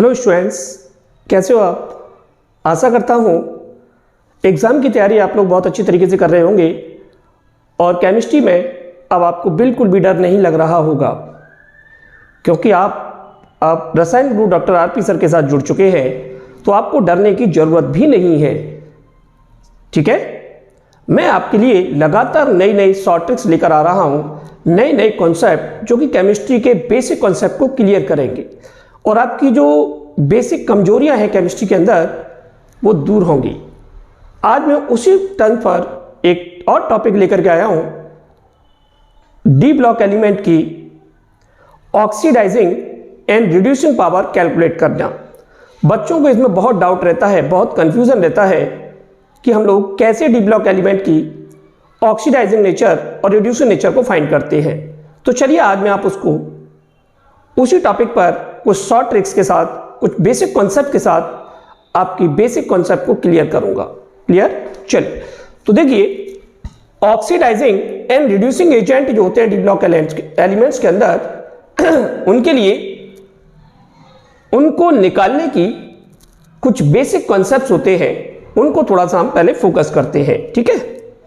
Hello students, कैसे हो आप। आशा करता हूँ एग्ज़ाम की तैयारी आप लोग बहुत अच्छी तरीके से कर रहे होंगे और केमिस्ट्री में अब आपको बिल्कुल भी डर नहीं लग रहा होगा, क्योंकि आप रसायन गुरु डॉक्टर आरपी सर के साथ जुड़ चुके हैं, तो आपको डरने की ज़रूरत भी नहीं है। ठीक है, मैं आपके लिए लगातार नई नई शॉर्ट ट्रिक्स लेकर आ रहा हूँ, नए नए कॉन्सेप्ट जो कि केमिस्ट्री के बेसिक कॉन्सेप्ट को क्लियर करेंगे और आपकी जो बेसिक कमजोरियां हैं केमिस्ट्री के अंदर वो दूर होंगी। आज मैं उसी टर्न पर एक और टॉपिक लेकर के आया हूं, डी ब्लॉक एलिमेंट की oxidising and reducing power calculate करना। बच्चों को इसमें बहुत डाउट रहता है, बहुत कंफ्यूजन रहता है कि हम लोग कैसे डी ब्लॉक एलिमेंट की ऑक्सीडाइजिंग नेचर और रिड्यूसिंग नेचर को फाइंड करते हैं। तो चलिए आज मैं आप उसको उसी टॉपिक पर कुछ शॉर्ट ट्रिक्स के साथ, कुछ बेसिक कॉन्सेप्ट के साथ आपकी बेसिक कॉन्सेप्ट को क्लियर करूंगा। क्लियर? चलिए, तो देखिए ऑक्सीडाइजिंग एंड रिड्यूसिंग एजेंट जो होते हैं डी ब्लॉक एलिमेंट्स के अंदर उनके लिए उनको निकालने की कुछ बेसिक कॉन्सेप्ट्स होते हैं, उनको थोड़ा सा हम पहले फोकस करते हैं। ठीक है,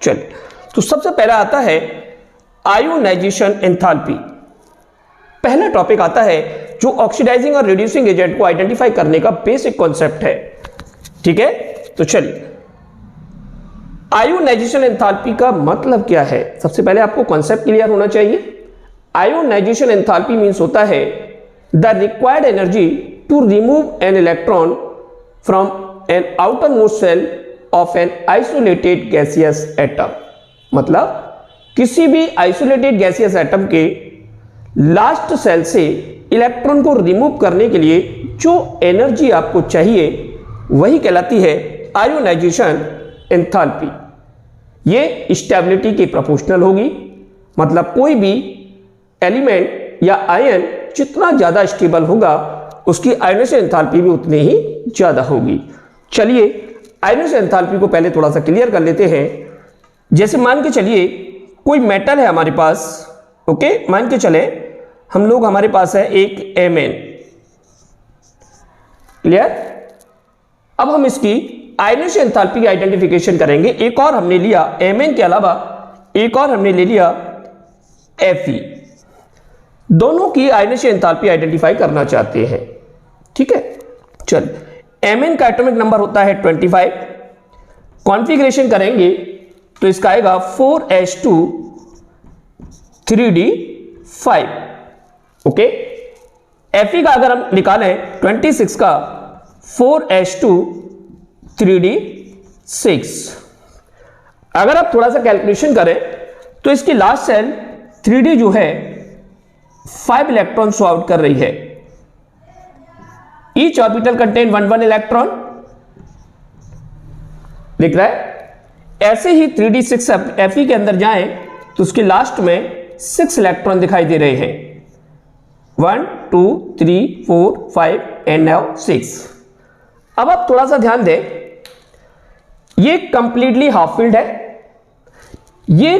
चलिए, तो सबसे पहला आता है आयोनाइजेशन एंथैल्पी। पहला टॉपिक आता है जो ऑक्सीडाइजिंग और रिड्यूसिंग एजेंट को आइडेंटिफाई करने का बेसिक कॉन्सेप्ट है। ठीक है, तो चलिए, आयोनाइजेशन एंथैल्पी का मतलब क्या है, सबसे पहले आपको कॉन्सेप्ट क्लियर होना चाहिए। आयोनाइजेशन एंथैल्पी मींस होता है the required energy to remove an electron from an outermost shell of an isolated gaseous atom. मतलब किसी भी आइसोलेटेड गैसियस एटम के लास्ट सेल से इलेक्ट्रॉन को रिमूव करने के लिए जो एनर्जी आपको चाहिए वही कहलाती है आयोनाइजेशन एंथैल्पी। ये स्टेबिलिटी के प्रोपोर्शनल होगी, मतलब कोई भी एलिमेंट या आयन जितना ज़्यादा स्टेबल होगा उसकी आयोनाइजेशन एंथैल्पी भी उतनी ही ज़्यादा होगी। चलिए, आयोनाइजेशन एंथैल्पी को पहले थोड़ा सा क्लियर कर लेते हैं। जैसे मान के चलिए कोई मेटल है हमारे पास, ओके, मान के चले हम लोग, हमारे पास है एक Mn। क्लियर? अब हम इसकी आयोनाइजेशन एंथैल्पी की आइडेंटिफिकेशन करेंगे। एक और हमने लिया Mn के अलावा एक और हमने ले लिया Fe। दोनों की आयोनाइजेशन एंथैल्पी आइडेंटिफाई करना चाहते हैं। ठीक है, चल, Mn का एटॉमिक नंबर होता है 25। कॉन्फ़िगरेशन करेंगे तो इसका आएगा 4s2 3d5। ओके, Fe का अगर हम निकालें 26 का 4s2 3d6। अगर आप थोड़ा सा कैलकुलेशन करें तो इसकी लास्ट सेल 3d जो है 5 इलेक्ट्रॉन शो आउट कर रही है। ईच ऑर्बिटल कंटेन 1 इलेक्ट्रॉन दिख रहा है। ऐसे ही 3d6 Fe के अंदर जाएं तो उसके लास्ट में 6 इलेक्ट्रॉन दिखाई दे रहे हैं। 1 2 3 4 5 एंड नाउ 6। अब आप थोड़ा सा ध्यान दें, ये कंप्लीटली हाफ फील्ड है। ये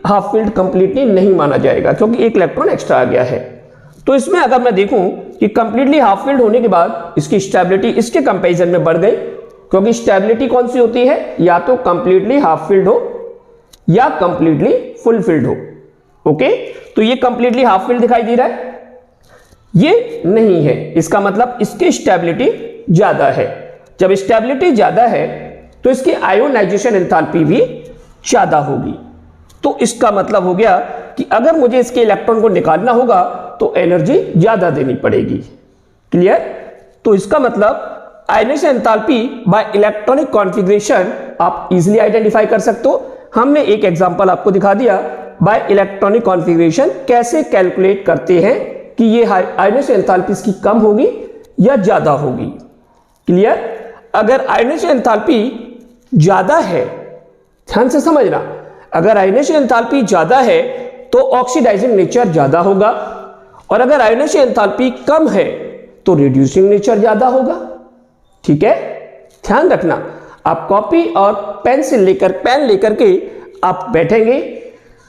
हाफ फील्ड कंप्लीटली नहीं माना जाएगा क्योंकि एक इलेक्ट्रॉन एक्स्ट्रा आ गया है। तो इसमें अगर मैं देखूं कि कंप्लीटली हाफ फील्ड होने के बाद इसकी स्टेबिलिटी इसके कंपैरिजन में बढ़ गई, क्योंकि स्टेबिलिटी कौन सी होती है, या तो कंप्लीटली हाफ फील्ड हो या कंप्लीटली फुल फील्ड हो। ओके, तो ये कंप्लीटली हाफ फील्ड दिखाई दे रहा है, ये नहीं है, इसका मतलब इसकी स्टेबिलिटी ज्यादा है। जब स्टेबिलिटी ज्यादा है तो इसकी आयोनाइजेशन एंथैल्पी भी ज्यादा होगी। तो इसका मतलब हो गया कि अगर मुझे इसके इलेक्ट्रॉन को निकालना होगा तो एनर्जी ज्यादा देनी पड़ेगी। क्लियर? तो इसका मतलब ionisation enthalpy bye electronic configuration आप इजीली आइडेंटिफाई कर सकते हो। हमने एक एग्जांपल आपको दिखा दिया बाय इलेक्ट्रॉनिक कॉन्फ़िगरेशन कैसे कैलकुलेट करते हैं कि ये आयोनाइजेशन एंथैल्पी इसकी कम होगी या ज्यादा होगी। क्लियर? अगर आयोनाइजेशन एंथैल्पी ज्यादा है, ध्यान से समझना, अगर आयोनाइजेशन एंथैल्पी ज्यादा है तो ऑक्सीडाइजिंग नेचर ज्यादा होगा, और अगर आयोनाइजेशन एंथैल्पी कम है तो रिड्यूसिंग नेचर ज्यादा होगा। ठीक है, ध्यान रखना, आप कॉपी और पेन लेकर के आप बैठेंगे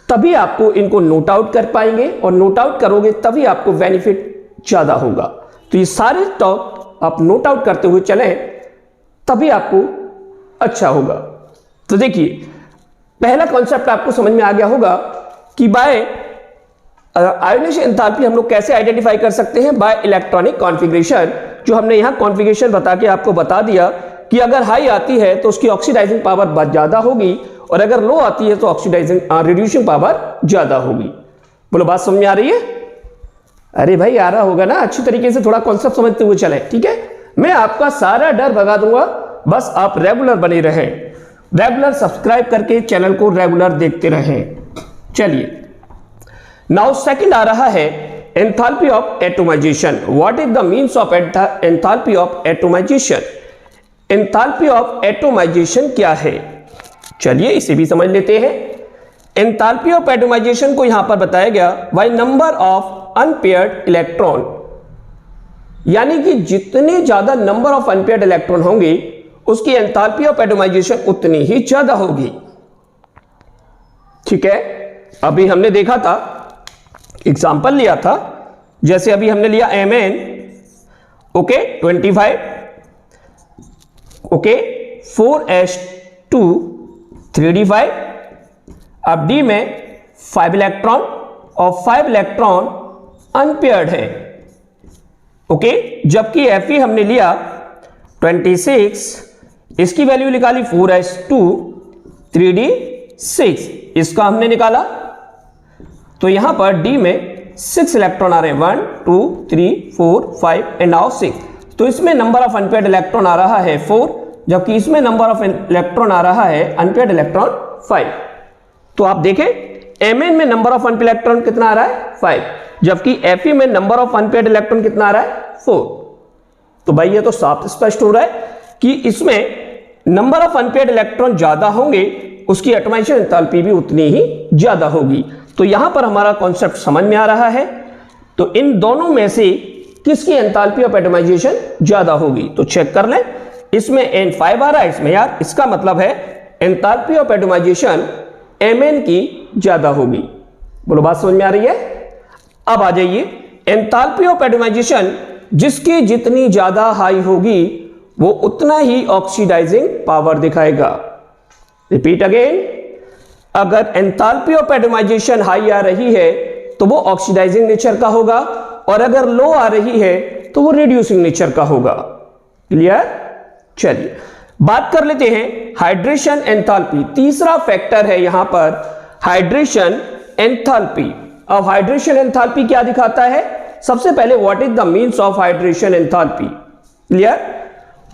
तभी आपको इनको नोट आउट कर पाएंगे, और नोट आउट करोगे तभी आपको बेनिफिट ज्यादा होगा। तो ये सारे आप नोट आउट करते हुए चलें, तभी आपको अच्छा होगा। तो देखिए, पहला कॉन्सेप्ट आपको समझ में आ गया होगा कि बाय आयोनाइजेशन एंथैल्पी हम लोग कैसे आइडेंटिफाई कर सकते हैं, बाय इलेक्ट्रॉनिक कॉन्फ़िगरेशन। जो हमने यहां कॉन्फ़िगरेशन बता के आपको बता दिया कि अगर हाई आती है तो उसकी ऑक्सीडाइजिंग पावर बहुत ज्यादा होगी, और अगर लो आती है तो ऑक्सीडाइजिंग रिड्यूसिंग पावर ज्यादा होगी। बोलो, बात समझ में आ रही है? अरे भाई, आ रहा होगा ना? अच्छी तरीके से थोड़ा कॉन्सेप्ट समझते हुए चले, ठीक है? मैं आपका सारा डर भगा दूंगा, बस आप रेगुलर बने रहें, रेगुलर सब्सक्राइब करके चैनल को रेगुलर देखते रहें। चलिए, नाउ सेकंड आ रहा है enthalpy of atomization. What is the means of enthalpy of atomization? Enthalpy of atomization क्या है? चलिए इसे भी समझ लेते हैं। एंथैल्पी ऑफ एटोमाइजेशन को यहां पर बताया गया by number of unpaired electron, यानी कि जितने ज्यादा नंबर ऑफ अनपेयर्ड इलेक्ट्रॉन होंगे उसकी एंथैल्पी ऑफ एटोमाइजेशन उतनी ही ज्यादा होगी। ठीक है, अभी हमने देखा था, एग्जांपल लिया था, जैसे अभी हमने लिया Mn, okay 25, okay 4s2 3d5। अब D में 5 इलेक्ट्रॉन और 5 इलेक्ट्रॉन अनपेयर्ड है, ओके। जबकि Fe हमने लिया 26, इसकी वैल्यू निकाली 4s2 3d6, इसका हमने निकाला। तो यहां पर D में 6 इलेक्ट्रॉन आ रहे हैं, 1 2 3 4 5 एंड नाउ 6। तो इसमें नंबर ऑफ अनपेयर्ड इलेक्ट्रॉन आ रहा है 4, जबकि इसमें नंबर ऑफ इलेक्ट्रॉन आ रहा है अनपेयर्ड इलेक्ट्रॉन 5। तो आप देखें, Mn में नंबर ऑफ अनपेयर्ड इलेक्ट्रॉन कितना आ रहा है 5, जबकि Fe में नंबर ऑफ अनपेयर्ड इलेक्ट्रॉन कितना आ रहा है 4। तो भाई ये तो साफ स्पष्ट हो रहा है कि इसमें नंबर ऑफ अनपेयर्ड इलेक्ट्रॉन ज्यादा होंगे, उसकी एटोमाइजेशन एंथैल्पी भी उतनी ही ज्यादा होगी। तो यहां पर हमारा कॉन्सेप्ट समझ में आ रहा है। तो इन दोनों में से किसकी एंथैल्पी ऑफ एटोमाइजेशन ज्यादा होगी? तो चेक कर लें, इसमें N5 आ रहा है, इसमें यार इसका मतलब है एंथैल्पी ऑफ एटोमाइजेशन Mn की ज्यादा होगी। बोलो, बात समझ में आ रही है? अब आ जाइए, एंथैल्पी ऑफ एटोमाइजेशन जिसकी जितनी ज्यादा हाई होगी वो उतना ही ऑक्सीडाइजिंग पावर दिखाएगा। रिपीट अगेन, अगर एंथैल्पी ऑफ एटोमाइजेशन हाई आ रही है तो वो ऑक्सीडाइजिंग नेचर का होगा, और अगर लो आ रही है तो वो रिड्यूसिंग नेचर का होगा। क्लियर? चलिए बात कर लेते हैं हाइड्रेशन एंथैल्पी। तीसरा फैक्टर है यहां पर हाइड्रेशन एंथैल्पी। अब हाइड्रेशन एंथैल्पी क्या दिखाता है? सबसे पहले what is the means of hydration enthalpy? Clear?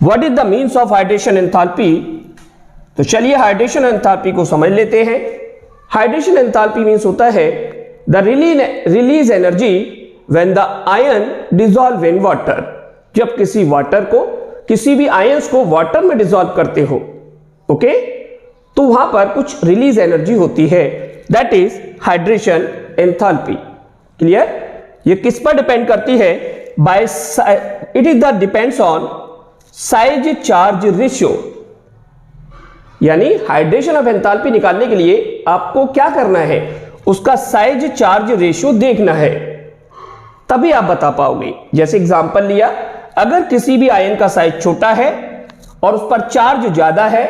What is the means of hydration enthalpy? तो चलिए हाइड्रेशन एंथैल्पी को समझ लेते हैं। हाइड्रेशन एंथैल्पी मीन्स होता है the release energy when the ion dissolve in water. जब किसी भी आयंस को वाटर में डिसॉल्व करते हो, ओके, तो वहां पर कुछ रिलीज एनर्जी होती है, that is hydration enthalpy. Clear? ये किस पर डिपेंड करती है? By it is the depends on size charge ratio. यानी हाइड्रेशन ऑफ एंथैल्पी निकालने के लिए आपको क्या करना है? उसका साइज चार्ज रेशियो देखना है, तभी आप बता पाओगे। जैसे एग्जांपल लिया, अगर किसी भी आयन का साइज छोटा है और उस पर चार्ज ज्यादा है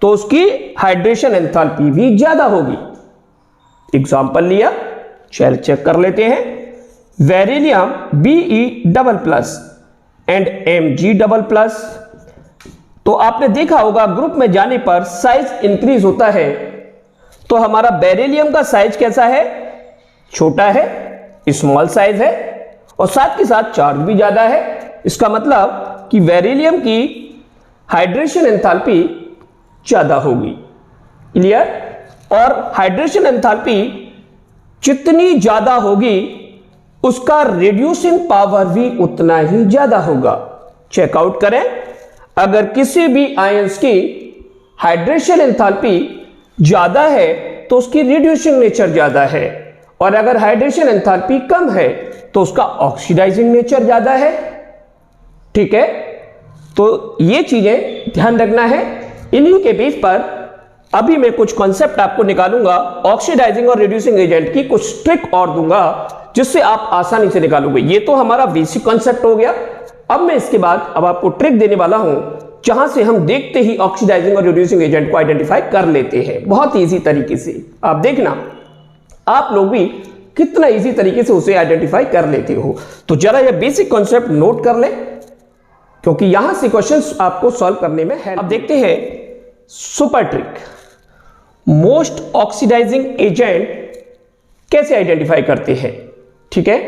तो उसकी हाइड्रेशन एंथैल्पी भी ज्यादा होगी। एग्जांपल लिया, चल चेक कर लेते हैं। Beryllium Be++ and Mg++। तो आपने देखा होगा ग्रुप में जाने पर साइज इंक्रीज होता है। तो हमारा बेरिलियम का साइज कैसा है? छोटा है, स्मॉल साइज है, और साथ के साथ चार्ज भी ज्यादा है। इसका मतलब कि बेरिलियम की हाइड्रेशन एंथैल्पी ज्यादा होगी। क्लियर? और हाइड्रेशन एंथैल्पी जितनी ज्यादा होगी उसका रिड्यूसिंग पावर भी उतना ही ज्यादा होगा। चेकआउट करें, अगर किसी भी आयंस की हाइड्रेशन एंथैल्पी ज्यादा है तो उसकी रिड्यूसिंग नेचर ज्यादा है, और अगर हाइड्रेशन एंथैल्पी कम है तो उसका ऑक्सीडाइजिंग नेचर ज्यादा है। ठीक है, तो ये चीजें ध्यान रखना है। इन्हीं के बेस पर अभी मैं कुछ कॉन्सेप्ट आपको निकालूंगा, ऑक्सीडाइजिंग और रिड्यूसिंग एजेंट की कुछ ट्रिक और दूंगा जिससे आप आसानी से निकालोगे। ये तो हमारा बेसिक कॉन्सेप्ट हो गया। अब मैं इसके बाद अब आपको ट्रिक देने वाला हूं, जहां से हम देखते ही ऑक्सीडाइजिंग और रिड्यूसिंग एजेंट को आइडेंटिफाई कर लेते हैं बहुत इजी तरीके से। आप देखना आप लोग भी कितना इजी तरीके से उसे आइडेंटिफाई कर लेते हो। तो जरा यह बेसिक कॉन्सेप्ट नोट कर ले, क्योंकि यहां से क्वेश्चंस आपको सॉल्व करने में है। अब देखते हैं super trick, most oxidising agent कैसे आइडेंटिफाई करते हैं। ठीक है,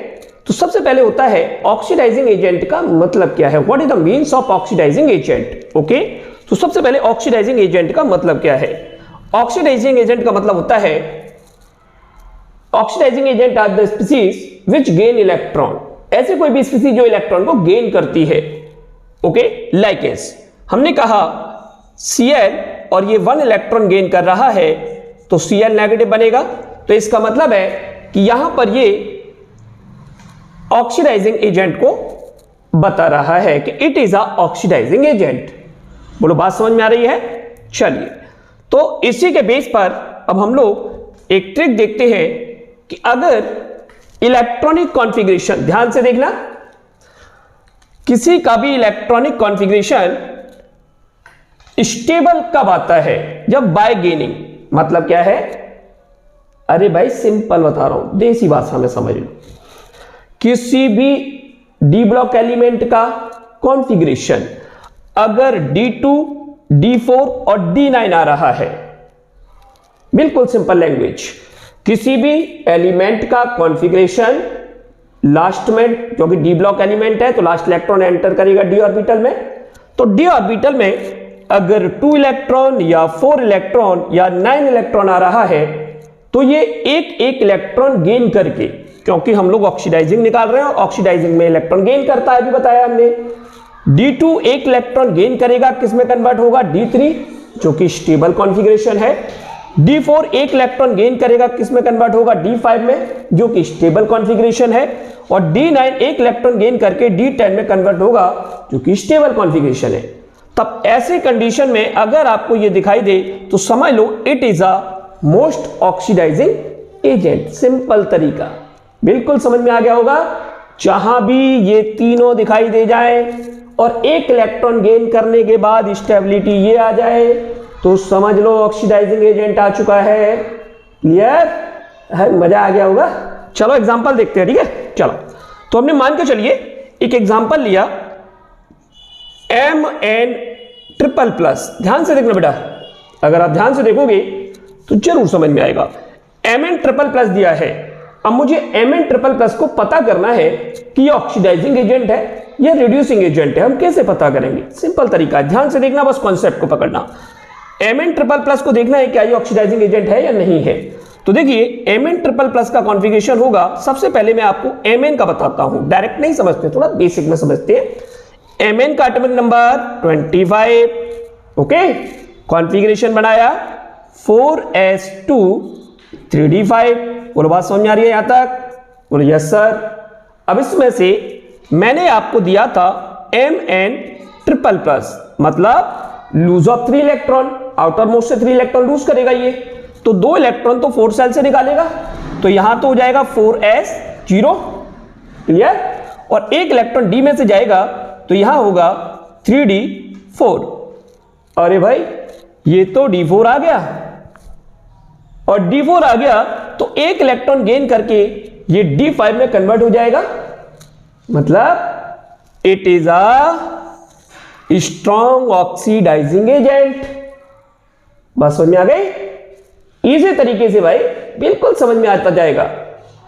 तो सबसे पहले होता है ऑक्सीडाइजिंग एजेंट का मतलब क्या है, what is the means of oxidising agent. Okay, तो सबसे पहले ऑक्सीडाइजिंग एजेंट का मतलब क्या है। ऑक्सीडाइजिंग एजेंट का मतलब होता है oxidising agent are the species which gain electron, ऐसे कोई भी स्पीसीज जो इलेक्ट्रॉन को गेन करती है। ओके, लाइक एस हमने कहा Cl और ये 1 इलेक्ट्रॉन गेन कर रहा है तो Cl नेगेटिव बनेगा, तो इसका मतलब है कि यहां पर ये ऑक्सीडाइजिंग एजेंट को बता रहा है कि it is a oxidising agent. बोलो बात समझ में आ रही है। चलिए, तो इसी के बेस पर अब हम लोग एक ट्रिक देखते हैं कि अगर इलेक्ट्रॉनिक कॉन्फ़िगरेशन, ध्यान से देखना, किसी का भी इलेक्ट्रॉनिक कॉन्फ़िगरेशन स्टेबल कब आता है, जब बाय गेनिंग। मतलब क्या है, अरे भाई सिंपल बता रहा हूं, देसी भाषा में समझ लो। किसी भी डी ब्लॉक एलिमेंट का कॉन्फ़िगरेशन अगर D2, D4 और D9 आ रहा है, बिल्कुल सिंपल लैंग्वेज, किसी भी एलिमेंट का कॉन्फ़िगरेशन लास्ट में, क्योंकि डी ब्लॉक एलिमेंट है तो लास्ट इलेक्ट्रॉन एंटर करेगा डी ऑर्बिटल में, तो डी ऑर्बिटल में अगर 2 इलेक्ट्रॉन या 4 इलेक्ट्रॉन या 9 इलेक्ट्रॉन आ रहा है तो ये एक एक इलेक्ट्रॉन गेन करके, क्योंकि हम लोग ऑक्सीडाइजिंग निकाल रहे हैं और ऑक्सीडाइजिंग में इलेक्ट्रॉन गेन करता है, अभी बताया हमने। D2 एक इलेक्ट्रॉन गेन करेगा, किस में कन्वर्ट होगा, D3 जो कि स्टेबल कॉन्फ़िगरेशन है। D4 एक इलेक्ट्रॉन गेन करेगा, किस में कन्वर्ट होगा, D5 में जो कि स्टेबल कॉन्फ़िगरेशन है। और D9 एक इलेक्ट्रॉन गेन करके D10 में कन्वर्ट होगा जो कि स्टेबल कॉन्फ़िगरेशन है। तब ऐसे कंडीशन में अगर आपको ये दिखाई दे तो समझ लो it is a most oxidising agent. Simple तरीका, बिल्कुल समझ में आ गया होगा। जहां भी ये तीनों दिखाई दे जाए और एक इलेक्ट्रॉन गेन करने के बाद स्टेबिलिटी ये आ जाए तो समझ लो ऑक्सीडाइजिंग एजेंट आ चुका है। क्लियर है, मजा आ गया होगा। चलो एग्जांपल देखते हैं, ठीक है। चलो, तो हमने मान के चलिए एक एग्जांपल लिया Mn++। ध्यान से देखना बेटा, अगर आप ध्यान से देखोगे तो जरूर समझ में आएगा। Mn++ दिया है, अब मुझे Mn++ को पता करना है कि ये ऑक्सीडाइजिंग एजेंट है या रिड्यूसिंग एजेंट है। हम कैसे पता करेंगे, सिंपल तरीका है, ध्यान से देखना, बस कॉन्सेप्ट को पकड़ना। Mn++ को देखना है क्या ये ऑक्सीडाइजिंग एजेंट है या नहीं है। तो देखिए Mn++ का कॉन्फ़िगरेशन होगा, सबसे पहले मैं आपको Mn का बताता हूं, डायरेक्ट नहीं समझते, थोड़ा बेसिक में समझते हैं। Mn का एटॉमिक नंबर 25, ओके, कॉन्फ़िगरेशन बनाया 4s2 3d5। बोलो बात समझ में आ रही है यहां तक, बोलो यस सर। अब इसमें से मैंने आपको दिया था Mn++, मतलब lose of 3 electron, outermost से 3 इलेक्ट्रॉन लूज करेगा ये, तो 2 इलेक्ट्रॉन तो 4 सेल से निकालेगा, तो यहां तो हो जाएगा 4s0, क्लियर। और एक इलेक्ट्रॉन डी में से जाएगा तो यहां होगा 3d4। अरे भाई ये तो d4 आ गया, और d4 आ गया तो एक इलेक्ट्रॉन गेन करके ये d5 में कन्वर्ट हो जाएगा, मतलब it is a strong oxidising agent. बस समझ में आ गई, इजी तरीके से भाई, बिल्कुल समझ में आता जाएगा।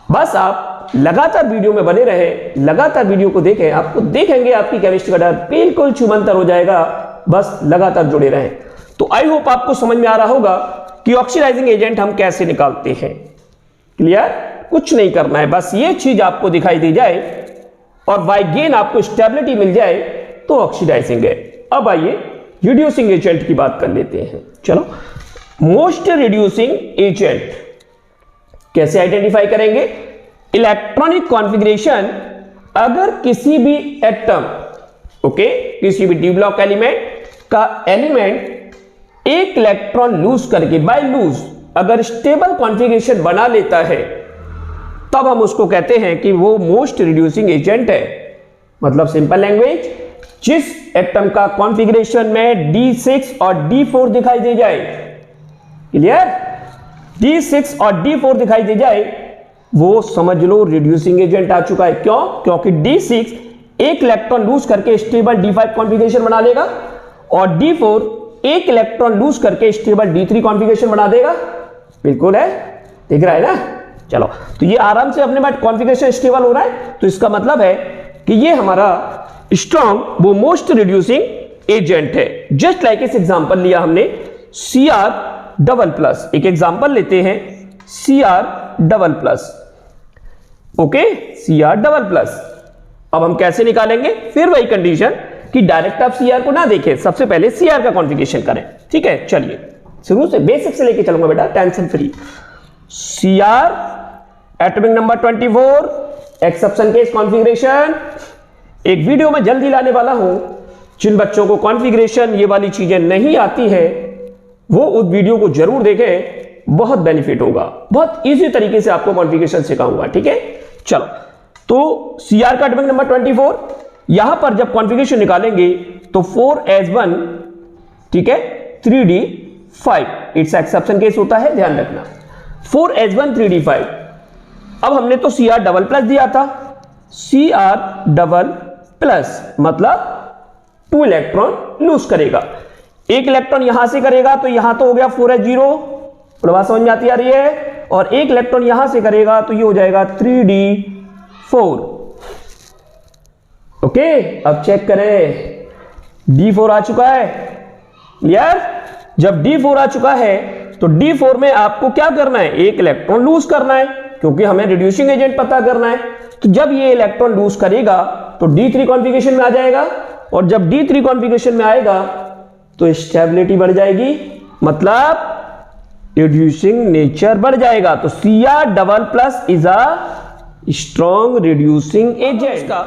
बस आप लगातार वीडियो में बने रहे, लगातार वीडियो को देखें, आपको देखेंगे आपकी केमिस्ट्री का डर बिल्कुल छुमंतर हो जाएगा। बस लगातार जुड़े रहें। तो आई होप आपको समझ में आ रहा होगा कि ऑक्सीडाइजिंग एजेंट हम कैसे निकालते हैं। क्लियर, कुछ नहीं करना है, बस ये चीज आपको दिखाई दी जाए और बाय गेन आपको स्टेबिलिटी मिल जाए तो ऑक्सीडाइजिंग है। अब आइए रिड्यूसिंग एजेंट की बात कर लेते हैं। चलो, मोस्ट रिड्यूसिंग एजेंट कैसे आइडेंटिफाई करेंगे। इलेक्ट्रॉनिक कॉन्फ़िगरेशन अगर किसी भी एटम, ओके, किसी भी डी ब्लॉक एलिमेंट का एलिमेंट एक इलेक्ट्रॉन लूज करके बाय लूज अगर स्टेबल कॉन्फ़िगरेशन बना लेता है, तब हम उसको कहते हैं कि वो मोस्ट रिड्यूसिंग एजेंट है। मतलब सिंपल लैंग्वेज, जिस एटम का कॉन्फ़िगरेशन में D6 और D4 दिखाई दे जाए, क्लियर, D6 और D4 दिखाई दे जाए, वो समझ लो रिड्यूसिंग एजेंट आ चुका है। क्यों? क्योंकि D6 एक इलेक्ट्रॉन लूज करके स्टेबल D5 कॉन्फ़िगरेशन बना लेगा और D4 एक इलेक्ट्रॉन लूज करके स्टेबल D3 कॉन्फ़िगरेशन बना देगा। बिल्कुल है, दिख रहा है ना। चलो, तो ये आराम से अपने पास कॉन्फ़िगरेशन स्टेबल हो रहा है, तो इसका मतलब है कि ये हमारा स्ट्रॉन्ग वो मोस्ट रिड्यूसिंग एजेंट है। जस्ट लाइक इस एग्जांपल लिया हमने Cr डबल प्लस, एक एग्जांपल लेते हैं Cr double plus, okay, Cr double plus. अब हम कैसे निकालेंगे? फिर वही कंडीशन कि डायरेक्ट आप Cr को ना देखें, सबसे पहले Cr का कॉन्फ़िगरेशन करें। ठीक है, चलिए शुरू से बेसिक से लेके चलूंगा बेटा, tension free. Cr atomic number 24, exception case configuration. एक वीडियो में जल्दी लाने वाला हूं, जिन बच्चों को कॉन्फ़िगरेशन ये वाली चीजें नहीं आती है वो उस वीडियो को जरूर देखें, बहुत बेनिफिट होगा। बहुत इजी तरीके से आपको कॉन्फ़िगरेशन सिखाऊंगा। ठीक है, चलो, तो Cr का एटॉमिक नंबर 24, यहां पर जब कॉन्फ़िगरेशन निकालेंगे तो 4s1, ठीक है, 3d5, इट्स एक्सेप्शन केस होता है, ध्यान रखना, 4s1 3d5। अब हमने तो Cr डबल प्लस दिया था, Cr डबल प्लस मतलब 2 इलेक्ट्रॉन लूज करेगा। एक इलेक्ट्रॉन यहां से करेगा तो यहां तो हो गया 4s0, बात समझ में आती आ रही है, और एक इलेक्ट्रॉन यहां से करेगा तो ये हो जाएगा 3d4। ओके, अब चेक करें, D4 आ चुका है। क्लियर? जब D4 आ चुका है तो D4 में आपको क्या करना है? एक इलेक्ट्रॉन लूज करना है, क्योंकि हमें रिड्यूसिंग एजेंट पता करना है। तो जब ये इलेक्ट्रॉन लूज करेगा तो D3 कॉन्फ़िगरेशन में आ जाएगा, और जब D3 कॉन्फ़िगरेशन में आएगा तो स्टेबिलिटी बढ़ जाएगी, मतलब रिड्यूसिंग नेचर बढ़ जाएगा। तो Cr double plus is a strong reducing agent. का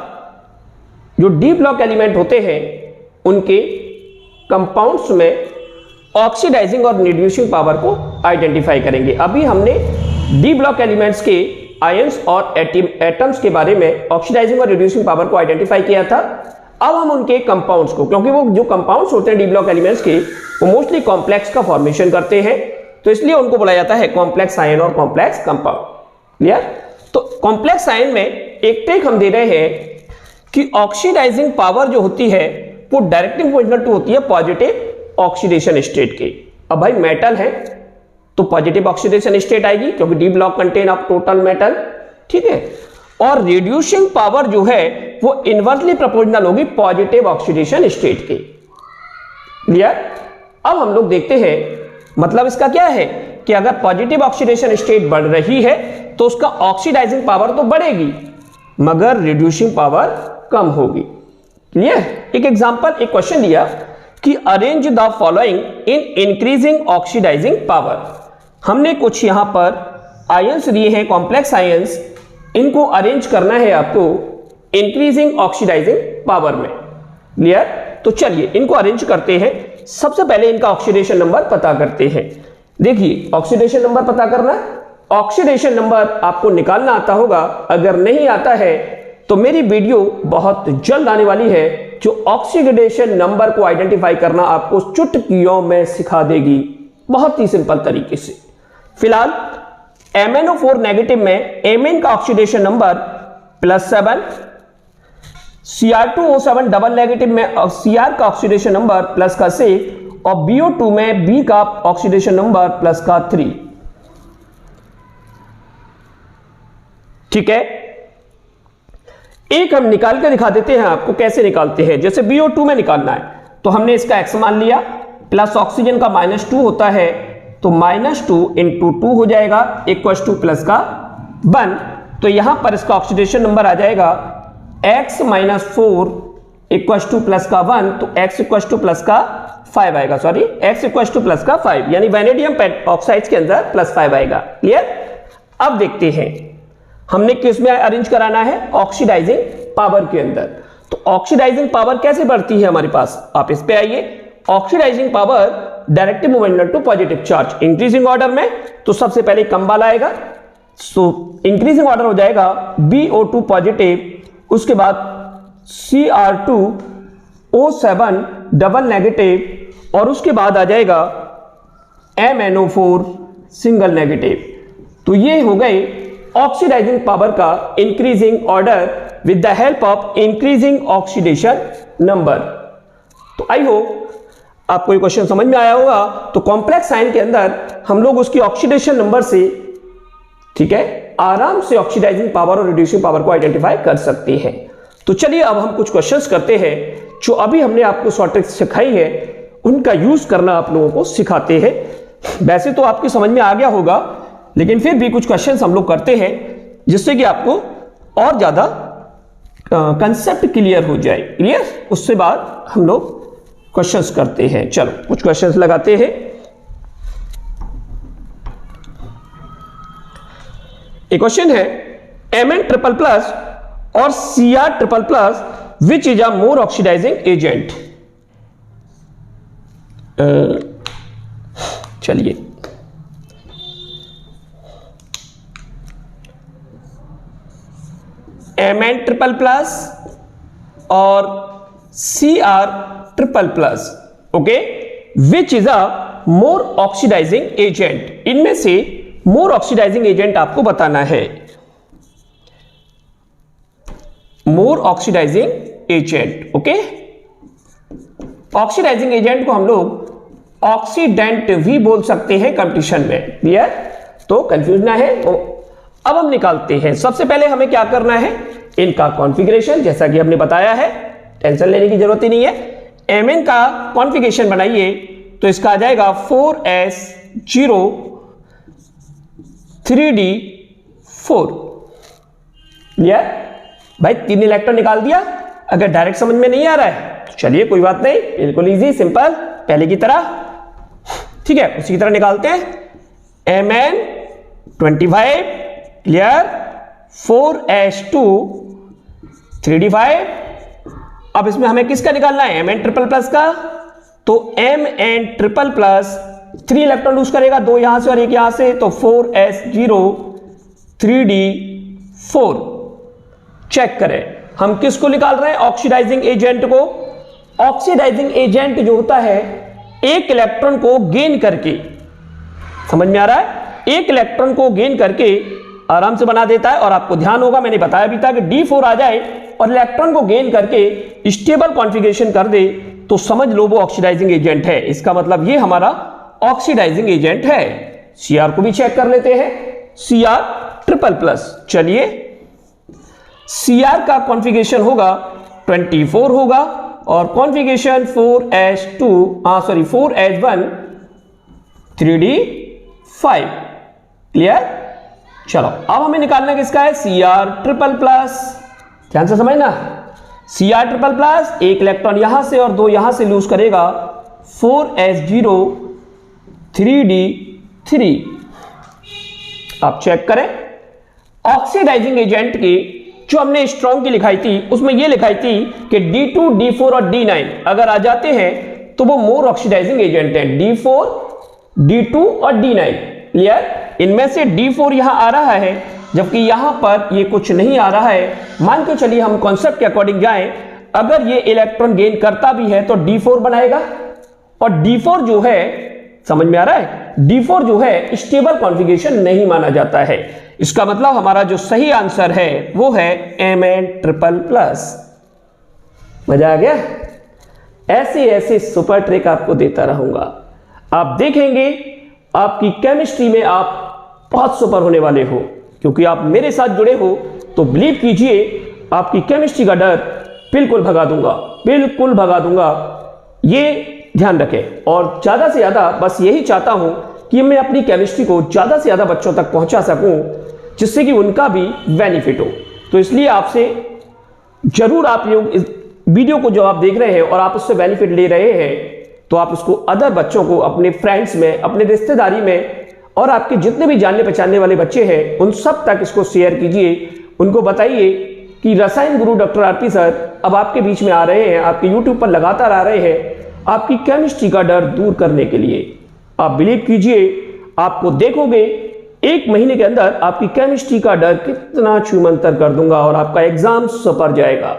जो डी ब्लॉक एलिमेंट होते हैं उनके कंपाउंड्स में ऑक्सीडाइजिंग और रिड्यूसिंग पावर को आइडेंटिफाई करेंगे। अभी हमने डी ब्लॉक एलिमेंट्स के आयंस और एटम्स के बारे में ऑक्सीडाइजिंग और रिड्यूसिंग पावर को आइडेंटिफाई किया था। अब हम उनके कंपाउंड्स को, क्योंकि वो जो कंपाउंड्स होते हैं डी ब्लॉक एलिमेंट्स के, वो मोस्टली कॉम्प्लेक्स का फॉर्मेशन करते हैं, तो इसलिए उनको बोला जाता है कॉम्प्लेक्स आयन और कॉम्प्लेक्स कंपाउंड। क्लियर? तो कॉम्प्लेक्स आयन में एक ट्रिक हम दे रहे हैं कि ऑक्सीडाइजिंग पावर जो होती है वो डायरेक्टली प्रोपोर्शनल टू होती है पॉजिटिव ऑक्सीडेशन स्टेट के। अब भाई मेटल है तो पॉजिटिव ऑक्सीडेशन स्टेट आएगी, क्योंकि D block contain of total metal. ठीक है, और रिड्यूसिंग पावर जो है वो इनवर्सली प्रोपोर्शनल होगी पॉजिटिव ऑक्सीडेशन स्टेट के। क्लियर? अब हम लोग देखते हैं, मतलब इसका क्या है कि अगर पॉजिटिव ऑक्सीडेशन स्टेट बढ़ रही है तो उसका ऑक्सीडाइजिंग पावर तो बढ़ेगी मगर रिड्यूसिंग पावर कम होगी। क्लियर? एक एग्जांपल, एक क्वेश्चन दिया कि arrange the following in increasing oxidising power. हमने कुछ यहां पर आयंस दिए हैं, कॉम्प्लेक्स आयंस, इनको अरेंज करना है आपको इंक्रीजिंग ऑक्सीडाइजिंग पावर में। क्लियर? तो चलिए इनको अरेंज करते हैं। सबसे पहले इनका ऑक्सीडेशन नंबर पता करते हैं। देखिए, ऑक्सीडेशन नंबर पता करना, ऑक्सीडेशन नंबर आपको निकालना आता होगा, अगर नहीं आता है तो मेरी वीडियो बहुत जल्द आने वाली है जो ऑक्सीडेशन नंबर को आइडेंटिफाई करना आपको चुटकियों में सिखा देगी, बहुत ही सिंपल तरीके से। फिलहाल MnO4 नेगेटिव में Mn का oxidation number +7, Cr2O7 double negative में Cr का ऑक्सीडेशन नंबर +6 और BO2 में B का ऑक्सीडेशन नंबर +3। ठीक है, एक हम निकाल के दिखा देते हैं आपको कैसे निकालते हैं। जैसे BO2 में निकालना है तो हमने इसका x मान लिया, प्लस ऑक्सीजन का -2 होता है तो -2 × 2 हो जाएगा इक्वल्स टू प्लस का 1। तो यहां पर इसका ऑक्सीडेशन नंबर आ जाएगा x - 4 इक्वल्स टू प्लस का 1, तो x इक्वल्स टू प्लस का 5 आएगा, sorry x equals two plus का 5, यानी वैनेडियम ऑक्साइड्स के अंदर +5 आएगा। क्लियर? अब देखते हैं हमने किस में अरेंज कराना है, ऑक्सीडाइजिंग पावर के अंदर। तो ऑक्सीडाइजिंग पावर कैसे बढ़ती है हमारे पास, आप इस पे आइए। ऑक्सीडाइजिंग पावर डायरेक्टली मूवमेंटल to positive charge increasing order में, तो सबसे पहले कम वाला आएगा, सो इंक्रीजिंग ऑर्डर हो जाएगा BO2 पॉजिटिव, उसके बाद Cr2O7 डबल नेगेटिव और उसके बाद आ जाएगा MnO4 सिंगल नेगेटिव। तो ये हो गए ऑक्सीडाइजिंग पावर का increasing order with the help of increasing oxidation number. तो आई होप आपको ये क्वेश्चन समझ में आया होगा। तो कॉम्प्लेक्स आयन के अंदर हम लोग उसकी ऑक्सीडेशन नंबर से, ठीक है, आराम से ऑक्सीडाइजिंग पावर और रिड्यूसिंग पावर को आइडेंटिफाई कर सकते हैं। तो चलिए अब हम कुछ क्वेश्चंस करते हैं जो अभी हमने आपको शॉर्ट ट्रिक सिखाई है, उनका यूज करना आप लोगों को सिखाते हैं। वैसे तो आपकी समझ में आ गया होगा, लेकिन फिर भी कुछ क्वेश्चंस हम लोग करते हैं जिससे कि आपको और ज्यादा कंसेप्ट क्लियर हो जाए। क्लियर? उससे बाद हम लोग क्वेश्चंस करते हैं। चलो कुछ क्वेश्चंस लगाते हैं। एक क्वेश्चन है Mn ट्रिपल प्लस और Cr triple plus which is a more oxidising agent. चलिए Mn ट्रिपल प्लस और Cr triple plus, okay, which is a more oxidising agent. इनमें से मोर ऑक्सीडाइजिंग एजेंट आपको बताना है। More oxidising agent, okay. Oxidising agent को हम लोग ऑक्सीडेंट भी बोल सकते हैं कंपटीशन में। क्लियर? तो कंफ्यूज ना है। तो अब हम निकालते हैं। सबसे पहले हमें क्या करना है, इनका कॉन्फ़िगरेशन, जैसा कि हमने बताया है, टेंशन लेने की जरूरत ही नहीं है। Mn का कॉन्फ़िगरेशन बनाइए तो इसका आ जाएगा 4s0 3d4। क्लियर? भाई 3 इलेक्ट्रॉन निकाल दिया। अगर डायरेक्ट समझ में नहीं आ रहा है तो चलिए कोई बात नहीं, बिल्कुल इजी सिंपल पहले की तरह, ठीक है, उसी की तरह निकालते हैं। Mn25, clear, 4s2 3d5। अब इसमें हमें किसका निकालना है, Mn ट्रिपल प्लस का। तो Mn triple plus 3 electron lose करेगा, 2 यहां से और 1 यहां से, तो 4s0 3d4। चेक करें हम किसको निकाल रहे हैं, ऑक्सीडाइजिंग एजेंट को। ऑक्सीडाइजिंग एजेंट जो होता है एक इलेक्ट्रॉन को गेन करके, समझ में आ रहा है, एक इलेक्ट्रॉन को गेन करके आराम से बना देता है। और आपको ध्यान होगा मैंने बताया भी था कि D4 आ जाए और इलेक्ट्रॉन को गेन करके स्टेबल कॉन्फ़िगरेशन कर दे तो समझ लो वो ऑक्सीडाइजिंग एजेंट है। इसका मतलब ये हमारा ऑक्सीडाइजिंग एजेंट है। Cr को भी चेक कर लेते हैं, Cr ट्रिपल प्लस। चलिए Cr का कॉन्फ़िगरेशन होगा 24 होगा और कॉन्फ़िगरेशन 4s1 3d5। क्लियर? चलो अब हमें निकालना किसका है, Cr ट्रिपल प्लस। ध्यान से समझना, Cr ट्रिपल प्लस एक इलेक्ट्रॉन यहां से और 2 यहां से लूज करेगा, 4s0 3d3। आप चेक करें ऑक्सीडाइजिंग एजेंट की जो हमने स्ट्रॉन्ग की लिखाई थी उसमें यह लिखाई थी कि D2, D4 और D9 अगर आ जाते हैं तो वो मोर ऑक्सीडाइजिंग एजेंट है। D4, D2 और D9। क्लियर? इनमें से D4 यहां आ रहा है जबकि यहां पर ये कुछ नहीं आ रहा है। मान के चलिए हम कॉन्सेप्ट के अकॉर्डिंग जाएं, अगर ये इलेक्ट्रॉन गेन करता भी है तो D4 बनाएगा और D4 जो है, समझ में आ रहा है, D4 जो है स्टेबल कॉन्फ़िगरेशन नहीं माना जाता है। इसका मतलब हमारा जो सही आंसर है वो है Mn ट्रिपल प्लस। मजा आ गया? ऐसे ऐसे सुपर ट्रिक आपको देता रहूंगा। आप देखेंगे आपकी केमिस्ट्री में आप बहुत सुपर होने वाले हो, क्योंकि आप मेरे साथ जुड़े हो। तो बिलीव कीजिए आपकी केमिस्ट्री का डर बिल्कुल भगा दूंगा, बिल्कुल भगा दूंगा, ये ध्यान रखें। और ज्यादा से ज्यादा बस यही चाहता हूं कि मैं अपनी केमिस्ट्री को ज्यादा से ज्यादा बच्चों तक पहुंचा सकूं जिससे कि उनका भी बेनिफिट हो। तो इसलिए आपसे जरूर, आप लोग इस वीडियो को जो आप देख रहे हैं और आप उससे बेनिफिट ले रहे हैं तो आप उसको अदर बच्चों को, अपने फ्रेंड्स में, अपने रिश्तेदारी में और आपके जितने भी जानने पहचानने वाले बच्चे हैं उन सब तक इसको शेयर कीजिए। उनको बताइए कि रसायन गुरु डॉक्टर आरपी सर अब आपके बीच में आ रहे हैं, आपके यूट्यूब पर लगातार आ रहे हैं आपकी केमिस्ट्री का डर दूर करने के लिए। आप बिलीव कीजिए, आपको देखोगे 1 महीने के अंदर आपकी केमिस्ट्री का डर कितना छूमंतर कर दूंगा और आपका एग्जाम सपर जाएगा।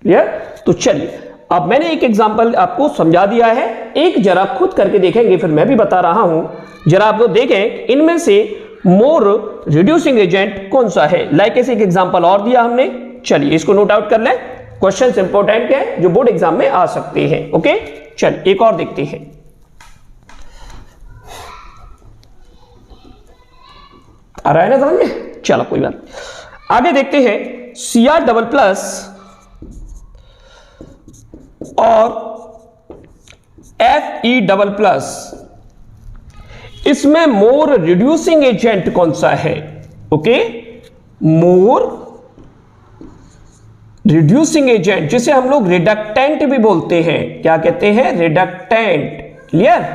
क्लियर? तो चलिए अब मैंने एक एग्जांपल आपको समझा दिया है, एक जरा खुद करके देखेंगे, फिर मैं भी बता रहा हूं। जरा आप लोग देखें इनमें से मोर रिड्यूसिंग एजेंट कौन सा है। लाइक ऐसे एक एग्जांपल और दिया हमने, चलिए इसको नोट आउट कर लें, क्वेश्चंस इंपॉर्टेंट हैं जो बोर्ड एग्जाम में आ सकते हैं। ओके चलिए एक और देखते हैं। आ रहा है ना समझ में? चलो कोई बात, आगे देखते हैं। Cr डबल प्लस और Fe डबल प्लस, इसमें मोर रिड्यूसिंग एजेंट कौन सा है? ओके, मोर रिड्यूसिंग एजेंट जिसे हम लोग रिडक्टेंट भी बोलते हैं, क्या कहते हैं? रिडक्टेंट। क्लियर?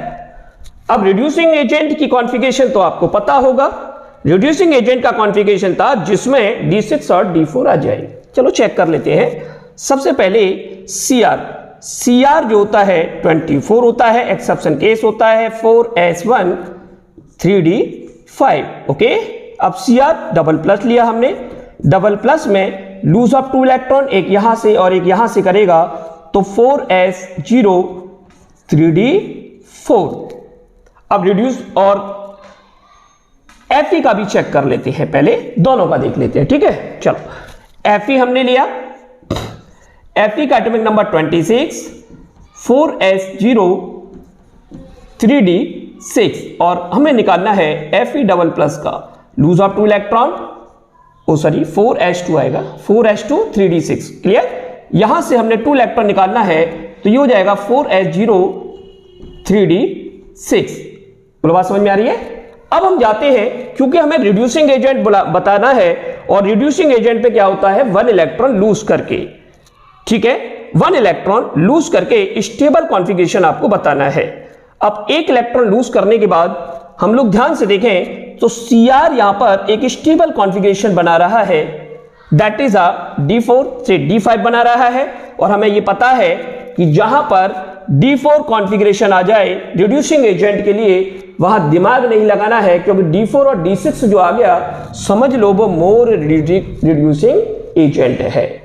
अब रिड्यूसिंग एजेंट की कॉन्फ़िगरेशन तो आपको पता होगा। रिड्यूसिंग एजेंट का कॉन्फ़िगरेशन था जिसमें D6 और D4 आ जाए। चलो चेक कर लेते हैं। सबसे पहले Cr जो होता है 24 होता है, एक्सेप्शन केस होता है 4s1 3d5। ओके, अब Cr डबल प्लस लिया हमने, डबल प्लस में लूज ऑफ 2 इलेक्ट्रॉन, एक यहां से और एक यहां से करेगा तो 4s0 3d4। अब रिड्यूस और Fe का भी चेक कर लेते हैं, पहले दोनों का देख लेते हैं। ठीक है, चलो Fe हमने लिया, Fe का एटॉमिक नंबर 26, 4s0 3d6 और हमें निकालना है Fe डबल प्लस का lose of 2 electron, oh sorry 4s2 आएगा, 4s2 3d6। क्लियर? यहां से हमने 2 इलेक्ट्रॉन निकालना है तो ये हो जाएगा 4s0 3d6। बोलो बात समझ में आ रही है? अब हम जाते हैं, क्योंकि हमें रिड्यूसिंग एजेंट बताना है और रिड्यूसिंग एजेंट पे क्या होता है? 1 इलेक्ट्रॉन लूज करके। ठीक है, 1 इलेक्ट्रॉन लूज करके स्टेबल कॉन्फ़िगरेशन आपको बताना है। अब 1 इलेक्ट्रॉन लूज करने के बाद हम लोग ध्यान से देखें तो Cr यहां पर एक स्टेबल कॉन्फ़िगरेशन बना रहा है, दैट इज D4 से D5 बना रहा है। और हमें यह पता है कि जहां पर D4 कॉन्फ़िगरेशन आ जाए रिड्यूसिंग एजेंट के लिए, वहां दिमाग नहीं लगाना है, क्योंकि D4 और D6 जो आ गया समझ लो वो मोर रिड्यूसिंग एजेंट है।